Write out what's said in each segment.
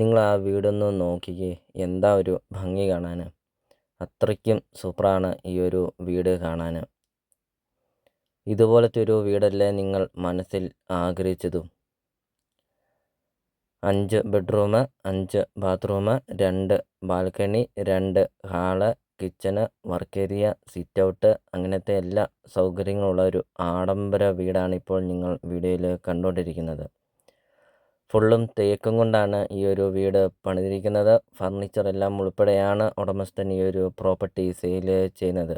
നിങ്ങൾ ആ വീടൊന്ന് നോക്കിക്കേ. എന്താ ഒരു ഭംഗി കാണാൻ. അത്രയ്ക്കും സൂപ്പറാണ് ഈ ഒരു വീട് കാണാൻ. ഇതുപോലത്തെ ഒരു വീടല്ലേ നിങ്ങൾ മനസ്സിൽ ആഗ്രഹിച്ചതും. 5 bedroom, 5 bathroom, 2 balcony, 2 hall, kitchen, work area, sit out, അങ്ങനത്തെ എല്ലാ സൗകര്യങ്ങളുള്ള ഒരു ആഡംബര വീടാണ് ഇപ്പോൾ നിങ്ങൾ വീഡിയോയിൽ കണ്ടുകൊണ്ടിരിക്കുന്നത്. ഫുള്ളും തേക്കും കൊണ്ടാണ് ഈ ഒരു വീട് പണിതിരിക്കുന്നത്. ഫർണിച്ചർ എല്ലാം ഉൾപ്പെടെയാണ് ഉടമസ്ഥൻ ഈ ഒരു പ്രോപ്പർട്ടി സെയിൽ ചെയ്യുന്നത്.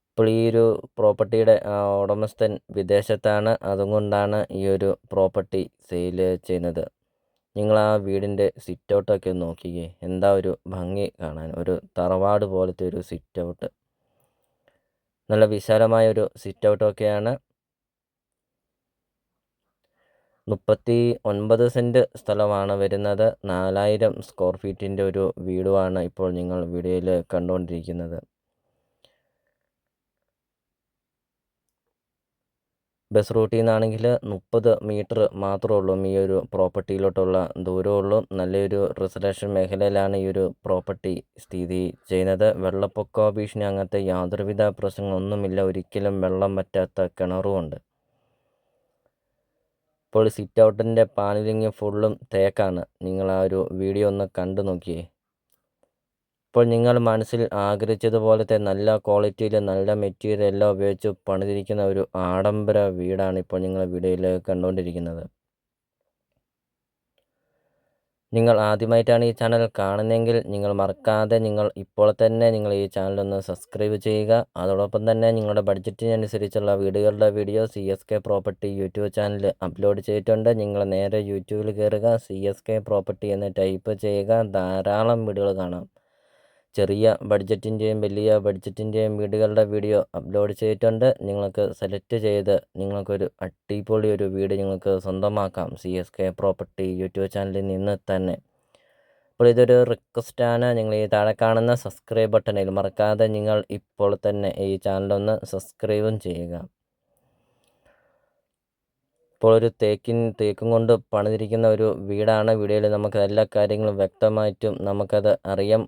ഇപ്പോൾ ഈ ഒരു പ്രോപ്പർട്ടിയുടെ ഉടമസ്ഥൻ വിദേശത്താണ്. അതുകൊണ്ടാണ് ഈ ഒരു പ്രോപ്പർട്ടി സെയിൽ ചെയ്യുന്നത്. നിങ്ങൾ ആ വീടിൻ്റെ സിറ്റ് ഔട്ടൊക്കെ ഒന്ന് നോക്കിക്കേ. എന്താ ഒരു ഭംഗി കാണാൻ. ഒരു തറവാട് പോലത്തെ ഒരു സിറ്റ് ഔട്ട്. നല്ല വിശാലമായൊരു സിറ്റ് ഔട്ടൊക്കെയാണ്. 39 സെൻറ്റ് സ്ഥലമാണ് വരുന്നത്. 4000 സ്ക്വയർ ഫീറ്റിൻ്റെ ഒരു വീടുമാണ് ഇപ്പോൾ നിങ്ങൾ വീഡിയോയിൽ കണ്ടുകൊണ്ടിരിക്കുന്നത്. ബസ് റൂട്ടിൽ നിന്നാണെങ്കിൽ 30 മീറ്റർ മാത്രമേ ഉള്ളൂ ഈ ഒരു പ്രോപ്പർട്ടിയിലോട്ടുള്ള ദൂരമുള്ളൂ. നല്ലൊരു റെസിഡൻഷ്യൽ മേഖലയിലാണ് ഈ ഒരു പ്രോപ്പർട്ടി സ്ഥിതി ചെയ്യുന്നത്. വെള്ളപ്പൊക്ക ഭീഷണി അങ്ങനത്തെ യാതൊരുവിധ പ്രശ്നങ്ങളൊന്നുമില്ല. ഒരിക്കലും വെള്ളം വറ്റാത്ത കിണറുമുണ്ട്. ഇപ്പോൾ സിറ്റ് ഔട്ടിൻ്റെ പാനലിങ് ഫുള്ളും തേക്കാണ്. നിങ്ങൾ ആ ഒരു വീഡിയോ ഒന്ന് കണ്ടു നോക്കിയേ. ഇപ്പോൾ നിങ്ങൾ മനസ്സിൽ ആഗ്രഹിച്ചതുപോലത്തെ നല്ല ക്വാളിറ്റിയിൽ നല്ല മെറ്റീരിയൽ എല്ലാം ഉപയോഗിച്ച് പണിതിരിക്കുന്ന ഒരു ആഡംബര വീടാണ് ഇപ്പോൾ നിങ്ങൾ വീഡിയോയിൽ കണ്ടുകൊണ്ടിരിക്കുന്നത്. നിങ്ങൾ ആദ്യമായിട്ടാണ് ഈ ചാനൽ കാണുന്നതെങ്കിൽ നിങ്ങൾ മറക്കാതെ ഇപ്പോൾ തന്നെ നിങ്ങൾ ഈ ചാനലൊന്ന് സബ്സ്ക്രൈബ് ചെയ്യുക. അതോടൊപ്പം തന്നെ നിങ്ങളുടെ ബഡ്ജറ്റിനനുസരിച്ചുള്ള വീടുകളുടെ video CSK property YouTube channel upload ചെയ്തിട്ടുണ്ട്. നിങ്ങൾ നേരെ യൂട്യൂബിൽ കയറുക, CSK പ്രോപ്പർട്ടി എന്ന് ടൈപ്പ് ചെയ്യുക. ധാരാളം വീടുകൾ കാണാം. ചെറിയ ബഡ്ജറ്റിൻ്റെയും വലിയ ബഡ്ജറ്റിൻ്റെയും വീടുകളുടെ വീഡിയോ അപ്ലോഡ് ചെയ്തിട്ടുണ്ട്. നിങ്ങൾക്ക് സെലക്ട് ചെയ്ത് നിങ്ങൾക്കൊരു അടിപൊളി ഒരു വീട് നിങ്ങൾക്ക് സ്വന്തമാക്കാം CSK പ്രോപ്പർട്ടി യൂട്യൂബ് ചാനലിൽ നിന്ന് തന്നെ. അപ്പോൾ ഇതൊരു റിക്വസ്റ്റാണ്. നിങ്ങൾ ഈ താഴെ കാണുന്ന സബ്സ്ക്രൈബ് ബട്ടണിൽ മറക്കാതെ നിങ്ങൾ ഇപ്പോൾ തന്നെ ഈ ചാനലൊന്ന് സബ്സ്ക്രൈബും ചെയ്യുക. ഇപ്പോൾ ഒരു തേക്കും കൊണ്ട് പണിതിരിക്കുന്ന ഒരു വീടാണ്. വീഡിയോയിൽ നമുക്ക് എല്ലാ കാര്യങ്ങളും വ്യക്തമായിട്ടും നമുക്കത് അറിയാം.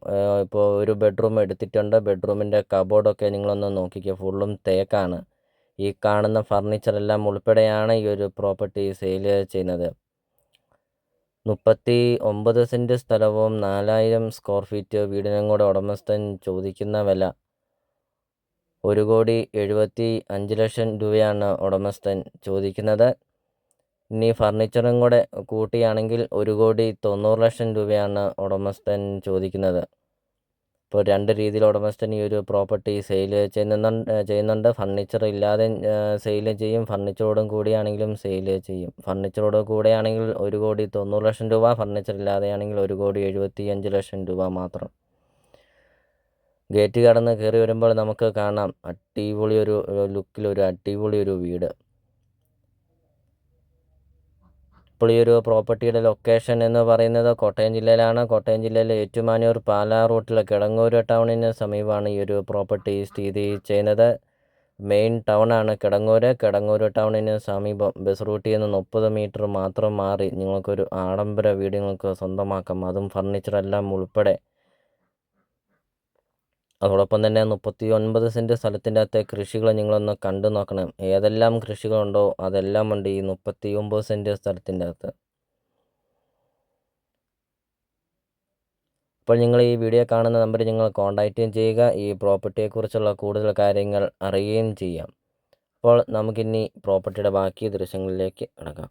ഇപ്പോൾ ഒരു ബെഡ്റൂം എടുത്തിട്ടുണ്ട്. ബെഡ്റൂമിൻ്റെ കബോർഡൊക്കെ നിങ്ങളൊന്ന് നോക്കിക്കുക. ഫുള്ളും തേക്കാണ്. ഈ കാണുന്ന ഫർണിച്ചറെല്ലാം ഉൾപ്പെടെയാണ് ഈ ഒരു പ്രോപ്പർട്ടി സെയിൽ ചെയ്യുന്നത്. 39 സെൻറ്റ് സ്ഥലവും 4000 സ്ക്വയർ ഫീറ്റ് വീടിനും കൂടെ ഉടമസ്ഥൻ ചോദിക്കുന്ന വില 1,75,00,000 രൂപയാണ് ഉടമസ്ഥൻ ചോദിക്കുന്നത്. ഇനി ഫർണിച്ചറും കൂടെ കൂട്ടിയാണെങ്കിൽ 1,90,00,000 രൂപയാണ് ഉടമസ്ഥൻ ചോദിക്കുന്നത്. ഇപ്പോൾ 2 രീതിയിൽ ഉടമസ്ഥൻ ഈ ഒരു പ്രോപ്പർട്ടി സെയിൽ ചെയ്യുന്നുണ്ട്. ഫർണിച്ചർ ഇല്ലാതെ സെയിൽ ചെയ്യും. ഫർണിച്ചറോടും കൂടിയാണെങ്കിലും സെയിൽ ചെയ്യും. ഫർണിച്ചറോട് കൂടെയാണെങ്കിൽ 1,90,00,000 രൂപ, ഫർണിച്ചർ ഇല്ലാതെയാണെങ്കിൽ 1,75,00,000 രൂപ മാത്രം. ഗേറ്റ് കടന്ന് കയറി വരുമ്പോൾ നമുക്ക് കാണാം അടിപൊളി ഒരു ലുക്കിലൊരു അടിപൊളി ഒരു വീട്. ഇപ്പോൾ ഈ ഒരു പ്രോപ്പർട്ടിയുടെ ലൊക്കേഷൻ എന്ന് പറയുന്നത് കോട്ടയം ജില്ലയിലാണ്. കോട്ടയം ജില്ലയിലെ ഏറ്റുമാനൂർ പാലാ റൂട്ടിലെ കിടങ്ങൂര് ടൗണിന് സമീപമാണ് ഈ ഒരു പ്രോപ്പർട്ടി സ്ഥിതി ചെയ്യുന്നത്. മെയിൻ ടൗണാണ് കിടങ്ങൂര് ടൗണിന് സമീപം. ബസ് റൂട്ടിൽ നിന്ന് 30 മീറ്റർ മാത്രം മാറി നിങ്ങൾക്കൊരു ആഡംബര വീട് നിങ്ങൾക്ക് സ്വന്തമാക്കാം. അതും ഫർണിച്ചറെല്ലാം ഉൾപ്പെടെ. അതോടൊപ്പം തന്നെ 39 സെൻറ്റ് സ്ഥലത്തിൻ്റെ അകത്തെ കൃഷികൾ നിങ്ങളൊന്ന് കണ്ടു നോക്കണം. ഏതെല്ലാം കൃഷികളുണ്ടോ അതെല്ലാം ഉണ്ട് ഈ 39 സെൻറ്റ് സ്ഥലത്തിൻ്റെ അകത്ത്. അപ്പോൾ നിങ്ങൾ ഈ വീഡിയോ കാണുന്ന നമ്പറിൽ നിങ്ങൾ കോൺടാക്റ്റും ചെയ്യുക. ഈ പ്രോപ്പർട്ടിയെക്കുറിച്ചുള്ള കൂടുതൽ കാര്യങ്ങൾ അറിയുകയും ചെയ്യാം. അപ്പോൾ നമുക്കിനി പ്രോപ്പർട്ടിയുടെ ബാക്കി ദൃശ്യങ്ങളിലേക്ക് കടക്കാം.